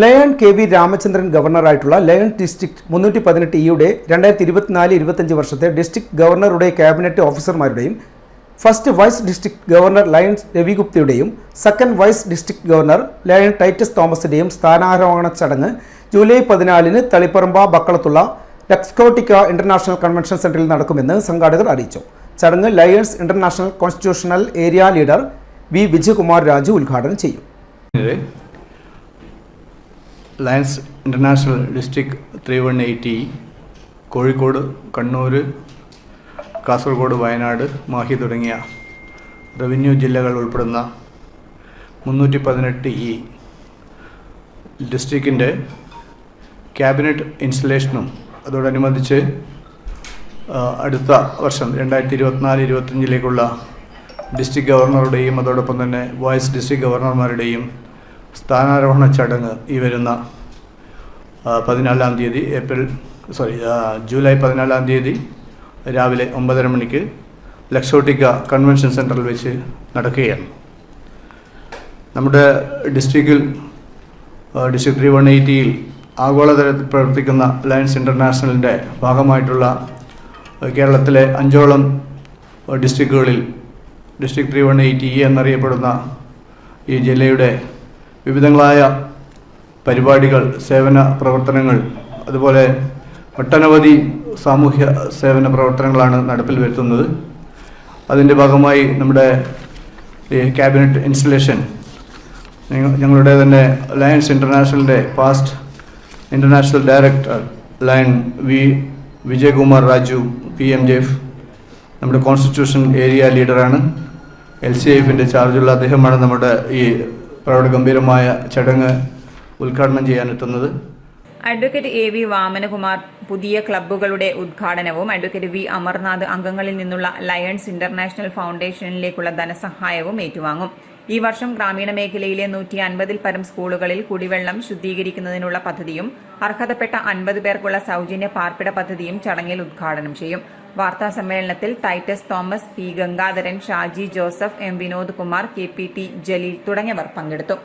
Lion KV Ramachandran ഗവർണറായിട്ടുള്ള lion district 318E-യുടെ 2024-25 വർഷത്തെ ഡിസ്ട്രിക്ട് ഗവർണറുടെ ക്യാബിനറ്റ് ഓഫീസർമാരുടെയും first vice district governor lion രവിഗുപ്തയുടെയും second vice district governor lion Titus തോമസിന്റെയും സ്ഥാനാരോഹണ ചടങ്ങ് ജൂലൈ 14-ന് തളിപ്പറമ്പ ബക്കളത്തുള്ള ലക്സ്കോട്ടിക്ക ഇന്റർനാഷണൽ കൺവെൻഷൻ സെന്ററിൽ നടക്കുമെന്ന് സംഘാടകർ അറിയിച്ചു. ചടങ്ങ് lions international constitutional area leader V Vijayakumar Raju ഉദ്ഘാടനം ചെയ്യും. Lions international district 318E Kozhikode, Kannur, Kasaragod, Wayanad, Mahe തുടങ്ങിയ റവന്യൂ ജില്ലകൾ ഉൾപ്പെടുന്ന 318E ഡിസ്ട്രിക്റ്റിൻ്റെ ക്യാബിനറ്റ് ഇൻസ്റ്റലേഷനും അതോടനുബന്ധിച്ച് അടുത്ത വർഷം 2024-25 ഡിസ്ട്രിക്ട് ഗവർണറുടെയും അതോടൊപ്പം തന്നെ വൈസ് ഡിസ്ട്രിക്ട് ഗവർണർമാരുടെയും സ്ഥാനാരോഹണ ചടങ്ങ് ഈ വരുന്ന ജൂലൈ 14 രാവിലെ 9:30 മണിക്ക് ലക്സോട്ടിക്ക കൺവെൻഷൻ സെൻറ്ററിൽ വെച്ച് നടക്കുകയാണ്. നമ്മുടെ ഡിസ്ട്രിക്ട് 318യിൽ ആഗോളതലത്തിൽ പ്രവർത്തിക്കുന്ന ലയൺസ് ഇൻ്റർനാഷണലിൻ്റെ ഭാഗമായിട്ടുള്ള കേരളത്തിലെ 5ഓളം ഡിസ്ട്രിക്റ്റുകളിൽ ഡിസ്ട്രിക്ട് 318E എന്നറിയപ്പെടുന്ന ഈ ജില്ലയുടെ വിവിധങ്ങളായ പരിപാടികൾ, സേവന പ്രവർത്തനങ്ങൾ, അതുപോലെ ഒട്ടനവധി സാമൂഹ്യ സേവന പ്രവർത്തനങ്ങളാണ് നടപ്പിൽ വരുത്തുന്നത്. അതിൻ്റെ ഭാഗമായി നമ്മുടെ ഈ ക്യാബിനറ്റ് ഇൻസ്റ്റലേഷൻ ഞങ്ങളുടെ തന്നെ ലയൺസ് ഇൻ്റർനാഷണലിൻ്റെ past international director lion V Vijayakumar Raju PMJF നമ്മുടെ കോൺസ്റ്റിറ്റ്യൂഷൻ ഏരിയ ലീഡറാണ്. LCIFൻ്റെ ചാർജുള്ള അദ്ദേഹമാണ് നമ്മുടെ ഈ പ്രൗഢഗംഭീരമായ ചടങ്ങ് ഉദ്ഘാടനം ചെയ്യാനെത്തുന്നത്. അഡ്വക്കേറ്റ് AV വാമനകുമാർ പുതിയ ക്ലബ്ബുകളുടെ ഉദ്ഘാടനവും അഡ്വക്കേറ്റ് V അമർനാഥ് അംഗങ്ങളിൽ നിന്നുള്ള ലയൺസ് ഇന്റർനാഷണൽ ഫൗണ്ടേഷനിലേക്കുള്ള ധനസഹായവും ഏറ്റുവാങ്ങും. ഈ വർഷം ഗ്രാമീണ മേഖലയിലെ 150-ൽ പരം സ്കൂളുകളിൽ കുടിവെള്ളം ശുദ്ധീകരിക്കുന്നതിനുള്ള പദ്ധതിയും അർഹതപ്പെട്ട 50 പേർക്കുള്ള സൗജന്യ പാർപ്പിട പദ്ധതിയും ചടങ്ങിൽ ഉദ്ഘാടനം ചെയ്യും. വാർത്താ സമ്മേളനത്തിൽ Titus Thomas, P Gangadharan, Shaji Joseph, M Vinod Kumar, KPT Jaleel തുടങ്ങിയവർ പങ്കെടുത്തു.